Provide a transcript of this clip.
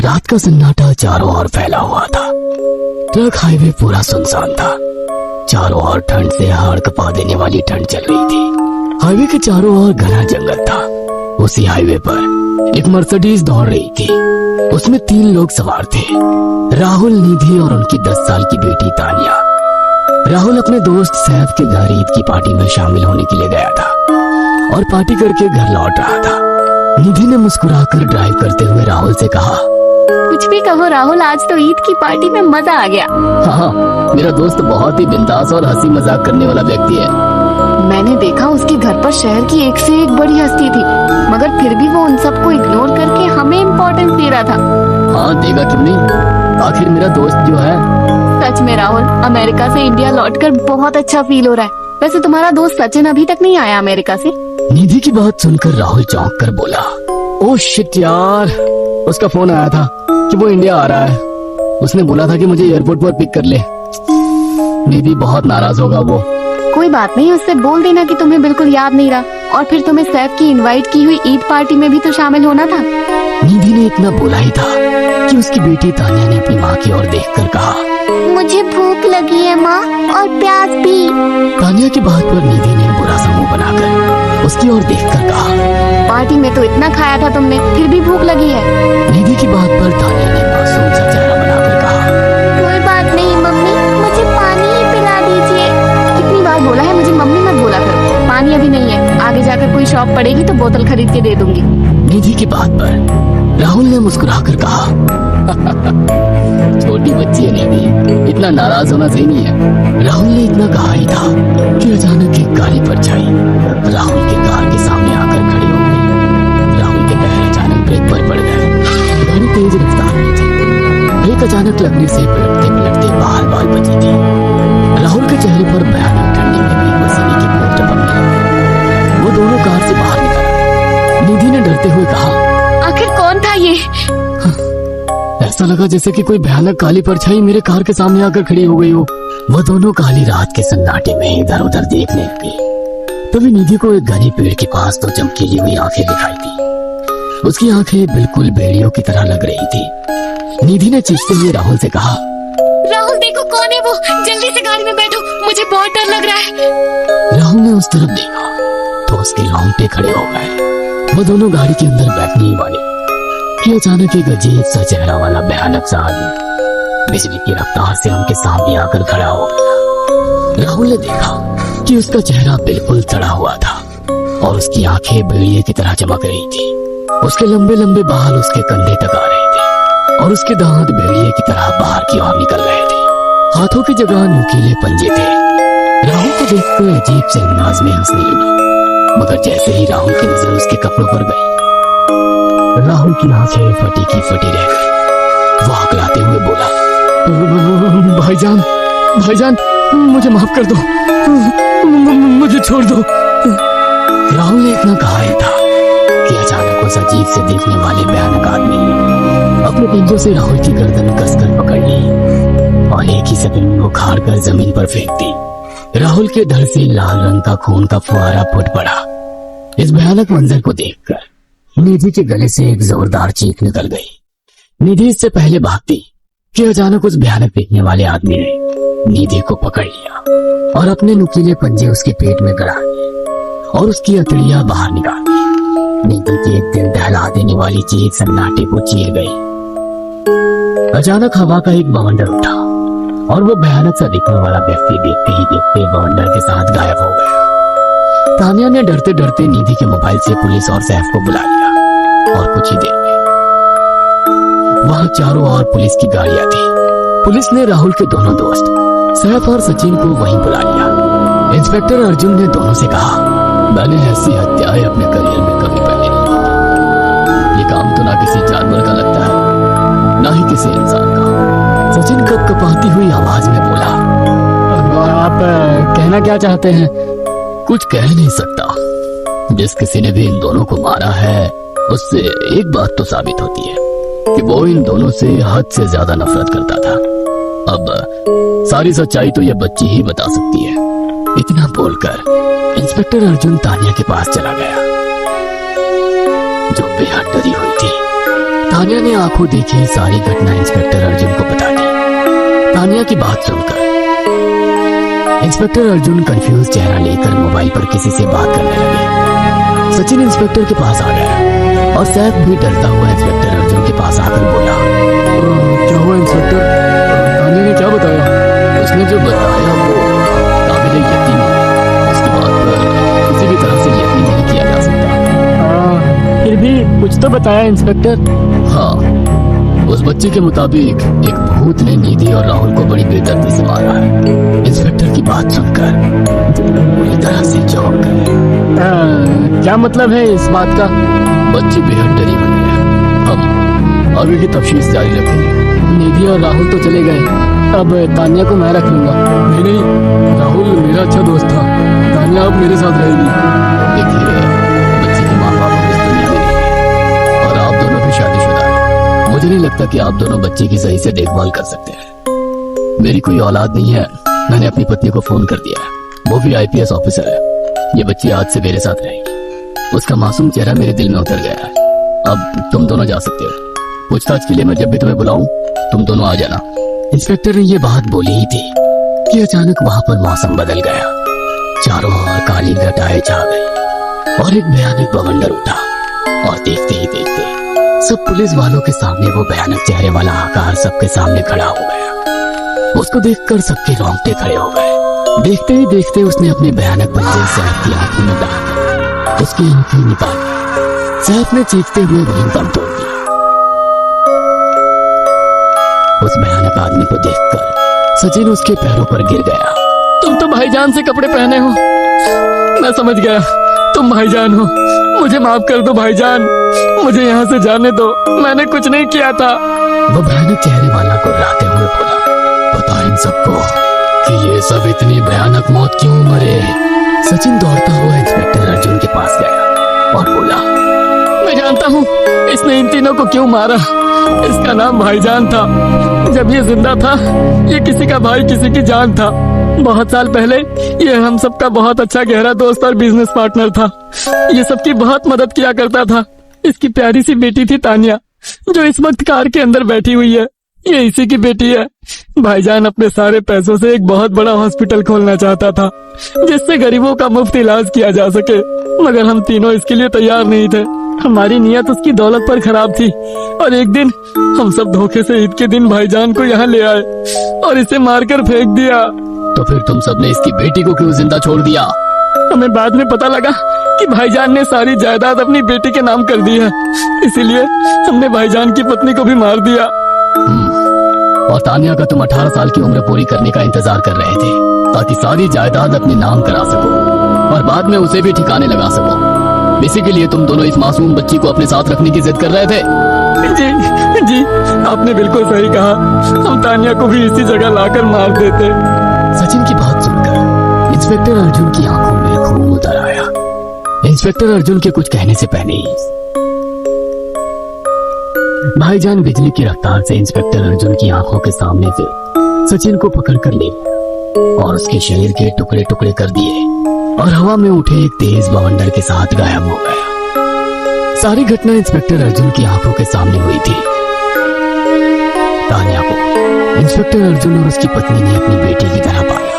रात का सन्नाटा चारों ओर फैला हुआ था। ट्रक हाईवे पूरा सुनसान था। चारों ओर ठंड से हाड़ कपा देने वाली ठंड चल रही थी। हाईवे के चारों ओर घना जंगल था। उसी हाईवे पर एक मर्सिडीज दौड़ रही थी। उसमें 3 लोग सवार थे, राहुल, निधि और उनकी 10 साल की बेटी तानिया। राहुल अपने दोस्त सैफ के घर ईद की पार्टी में शामिल होने के लिए गया था और पार्टी करके घर लौट रहा था। निधि ने मुस्कुराकर ड्राइव करते हुए राहुल से कहा, कुछ भी कहो राहुल, आज तो ईद की पार्टी में मजा आ गया। हाँ, मेरा दोस्त बहुत ही बिंदास और हंसी मजाक करने वाला व्यक्ति है। मैंने देखा उसके घर पर शहर की एक से एक बड़ी हस्ती थी, मगर फिर भी वो उन सबको इग्नोर करके हमें इम्पोर्टेंस दे रहा था। हाँ, देगा क्यों नहीं, आखिर मेरा दोस्त जो है। सच में राहुल, अमेरिका से इंडिया लौटकर बहुत अच्छा फील हो रहा है। वैसे तुम्हारा दोस्त सचिन अभी तक नहीं आया अमेरिका से? निधि की बात सुनकर राहुल चौंक कर बोला, ओह शिट यार, उसका फोन आया था कि वो इंडिया आ रहा है। उसने बोला था कि मुझे एयरपोर्ट पर पिक कर ले। निधि बहुत नाराज होगा वो। कोई बात नहीं, उससे बोल देना कि तुम्हें बिल्कुल याद नहीं रहा और फिर तुम्हें सैफ की इनवाइट की हुई ईद पार्टी में भी तो शामिल होना था। निधि ने इतना बोला ही था कि उसकी बेटी तानिया ने अपनी माँ की ओर देखकर कहा, मुझे भूख लगी है माँ, और प्यास भी। तानिया की बात पर निधि ने बुरा सा मुंह बनाकर उसकी ओर देखकर कहा, पार्टी में तो इतना खाया था तुमने, फिर भी भूख लगी है। निधि की बात पर तानिया ने मासूम सा चेहरा बनाकर कहा, कोई बात नहीं मम्मी, मुझे पानी ही पिला दीजिए। कितनी बार बोला है मुझे मम्मी मत बोला करो। पानी अभी नहीं है, आगे जाकर कोई शॉप पड़ेगी तो बोतल खरीद के दे दूंगी। निधि की बात पर राहुल ने मुस्कुराकर कहा, छोटी बच्ची है निधि, इतना नाराज होना सही नहीं है। राहुल ने इतना कहा ही था कि अचानक एक काली परछाई राहुल के कार के सामने आकर खड़ी हो गई। राहुल के पैर अचानक ब्रेक पर पड़ गए। गाड़ी तेज रफ्तार में थी। ब्रेक अचानक लगने से पलटते पलटते बाल बची थी। राहुल के चेहरे पर भयानक ठंडी में भी पसीने की बूंद टपकने लगी। वो दोनों कार से बाहर निकला। निधि ने डरते हुए कहा, आखिर कौन था ये? ऐसा लगा जैसे कि कोई भयानक काली परछाई मेरे कार के सामने आकर खड़ी हो गई हो। वो दोनों काली रात के सन्नाटे में इधर उधर देखने लगी। तभी निधि को एक घने पेड़ के पास 2 चमकीली हुई आंखें दिखाई दी। उसकी आंखें बिल्कुल भेड़ियों की तरह लग रही थी। निधि ने चीखते हुए राहुल से कहा, राहुल देखो कौन है वो, जल्दी से गाड़ी में बैठो, मुझे बहुत डर लग रहा है। राहुल ने उस तरफ देखा तो उसके रोंगटे खड़े हो गए। वो दोनों गाड़ी के अंदर बैठने ही वाले कि अचानक एक अजीब सा चेहरा वाला भयानक सा आदमी बिजली की रफ्तार से उनके सामने आकर खड़ा हो गया। राहुल ने देखा कि उसका चेहरा बिल्कुल सड़ा हुआ था और उसकी आंखें भेड़िए की तरह चमक रही थी। उसके लंबे लंबे बाल उसके कंधे तक आ रहे थे और उसके दांत भेड़िए की तरह बाहर की ओर निकल रहे थे। हाथों की जगह नुकीले पंजे थे। राहुल को देखकर अजीब से अंदाज में हंसने लगा, मगर जैसे ही राहुल की नजर उसके कपड़ों पर गई, राहुल की आंखें फटी की फटी रह गई। वो हकलाते हुए बोला, भाईजान भाईजान, मुझे माफ कर दो, मुझे छोड़ दो। राहुल ने इतना कहा ही था कि अचानक उस अजीब से देखने वाले भयानक आदमी ने अपने पंजों से राहुल की गर्दन कसकर पकड़ ली और एक ही सेकंड में उखाड़ कर जमीन पर फेंक दी। राहुल के धड़ से लाल रंग का खून का फुहारा फूट पड़ा। इस भयानक मंजर को देखकर निधि के गले से एक जोरदार चीख निकल गई। निधि इससे पहले भागती कि अचानक उस भयानक दिखने वाले आदमी ने निधि को पकड़ लिया और अपने नुकीले पंजे उसके पेट में गड़ा दिए और उसकी अतड़ियां बाहर निकाल दी। निधि की एक दिल दहला देने वाली चीख सन्नाटे को चीर गई। अचानक हवा का एक बवंडर उठा और वो भयानक सा दिखने वाला व्यक्ति देखते ही देखते बवंडर के साथ गायब हो गया। तानिया ने डरते डरते निधि के मोबाइल से पुलिस और सैफ को बुला लिया और कुछ ही देर में वहां चारों ओर पुलिस की गाड़ियां थी। पुलिस ने राहुल के दोनों दोस्त सैफ और सचिन को वहीं बुला लिया। इंस्पेक्टर अर्जुन ने दोनों से कहा, मैंने ऐसी हत्याएं अपने करियर में कभी पहले नहीं की। ये काम तो ना किसी जानवर का लगता है, ना ही किसी इंसान का। सचिन कपकपाती हुई आवाज में बोला, आप कहना क्या चाहते हैं? कुछ कह नहीं सकता। जिस किसी ने भी इन दोनों को मारा है उससे एक बात तो साबित होती है कि वो इन दोनों से हद से ज्यादा नफरत करता था। अब सारी सच्चाई तो ये बच्ची ही बता सकती है। इतना बोलकर इंस्पेक्टर अर्जुन तानिया के पास चला गया जो बेहद डरी हुई थी। तानिया ने आंखों देखी सारी घटना इंस्पेक्टर अर्जुन को बता दी। तानिया की बात सुनकर इंस्पेक्टर अर्जुन कंफ्यूज चेहरा लेकर मोबाइल पर किसी से बात करने लगे। सचिन इंस्पेक्टर के पास आ गया और सैफ भी डरता हुआ इंस्पेक्टर अर्जुन के पास आकर बोला, क्या हुआ इंस्पेक्टर? तानिया ने क्या बताया? उसने जो बताया वो काबिल यकीन है, उसकी बात पर किसी भी तरह से यकीन नहीं किया जा सकता। फिर भी कुछ तो बताया इंस्पेक्टर। हाँ, उस बच्चे के मुताबिक एक भूत ने निधि और राहुल को बड़ी बेदर्दी से मारा है। इंस्पेक्टर की बात सुनकर पूरी तरह से चौंक गए। क्या मतलब है इस बात का? बच्चे बेहद डरी हुई है। हम आगे की तफ्तीश जारी रखेंगे। निधि और राहुल तो चले गए, अब तानिया को मैं रख लूंगा। नहीं, राहुल मेरा अच्छा दोस्त था। तानिया अब मेरे साथ रहेगी। देखिए, बच्चे के माँ बाप इस दुनिया में नहीं है और आप दोनों भी शादीशुदा हैं। मुझे नहीं लगता कि आप दोनों बच्चे की सही से देखभाल कर सकते हैं। मेरी कोई औलाद नहीं है। मैंने अपनी पत्नी को फोन कर दिया है, वो भी IPS ऑफिसर है। ये बच्ची आज से मेरे साथ रहेगी। उसका मासूम चेहरा मेरे दिल में उतर गया है। अब तुम दोनों जा सकते हो। पूछताछ के लिए मैं जब भी तुम्हें बुलाऊं तुम दोनों आ जाना। इंस्पेक्टर ने ये बात बोली ही थी कि अचानक वहां पर मौसम बदल गया। चारों ओर काली घटाएं छा गई और एक भयानक बवंडर उठा और देखते ही देखते सब पुलिस वालों के सामने वो भयानक चेहरे वाला आकार सबके सामने खड़ा हो गया। उसको देखकर सबके रोंगटे खड़े हो गए। देखते ही देखते उसने अपने भयानक पंजे सैफ की आंखों में डाल उसकी आंखें निकाल दी। सैफ ने चीखते हुए वहीं दम तोड़ दिया। उस भयानक आदमी को देखकर सचिन उसके पैरों पर गिर गया। तुम तो भाईजान से कपड़े पहने हो। मैं समझ गया तुम भाईजान हो। मुझे माफ कर दो भाईजान, मुझे यहाँ से जाने दो। मैंने कुछ नहीं किया था। वो भयानक चेहरे वाला गुर्राते हुए बोला, पता इन सबको कि ये सब इतनी भयानक मौत क्यों मरे। सचिन दौड़ता हुआ इंस्पेक्टर अर्जुन के पास गया और बोला, मैं जानता हूँ इसने इन तीनों को क्यों मारा। इसका नाम भाईजान था। जब ये जिंदा था ये किसी का भाई किसी की जान था। बहुत साल पहले ये हम सबका बहुत अच्छा गहरा दोस्त और बिजनेस पार्टनर था। ये सबकी बहुत मदद किया करता था। इसकी प्यारी सी बेटी थी तानिया, जो इस वक्त कार के अंदर बैठी हुई है। ये इसी की बेटी है। भाईजान अपने सारे पैसों से एक बहुत बड़ा हॉस्पिटल खोलना चाहता था जिससे गरीबों का मुफ्त इलाज किया जा सके, मगर हम तीनों इसके लिए तैयार नहीं थे। हमारी नीयत उसकी दौलत पर खराब थी और एक दिन हम सब धोखे से ईद के दिन भाईजान को यहाँ ले आए और इसे मारकर फेंक दिया। तो फिर तुम सबने इसकी बेटी को क्यों जिंदा छोड़ दिया? हमें बाद में पता लगा कि भाईजान ने सारी जायदाद अपनी बेटी के नाम कर दी है, इसीलिए हमने भाईजान की पत्नी को भी मार दिया। और तानिया का तुम 18 साल की उम्र पूरी करने का इंतजार कर रहे थे ताकि सारी जायदाद अपने नाम करा सको और बाद में उसे भी ठिकाने लगा सको। इसी के लिए तुम दोनों इस मासूम बच्ची को अपने साथ रखने की जिद कर रहे थे। जी जी, आपने बिल्कुल सही कहा। हम तानिया को भी इसी जगह लाकर मार देते। सचिन की बात सुनकर इंस्पेक्टर अर्जुन की आंखों में खून उतर आया। इंस्पेक्टर अर्जुन के कुछ कहने से पहले ही भाईजान बिजली की रफ्तार से इंस्पेक्टर अर्जुन की आंखों के सामने से सचिन को पकड़कर ले और उसके शरीर के टुकड़े टुकड़े कर दिए और हवा में उठे एक तेज बवंडर के साथ गायब हो गया। सारी घटना इंस्पेक्टर अर्जुन की आंखों के सामने हुई थी। तानिया को इंस्पेक्टर अर्जुन और उसकी पत्नी ने अपनी बेटी की तरह पाला।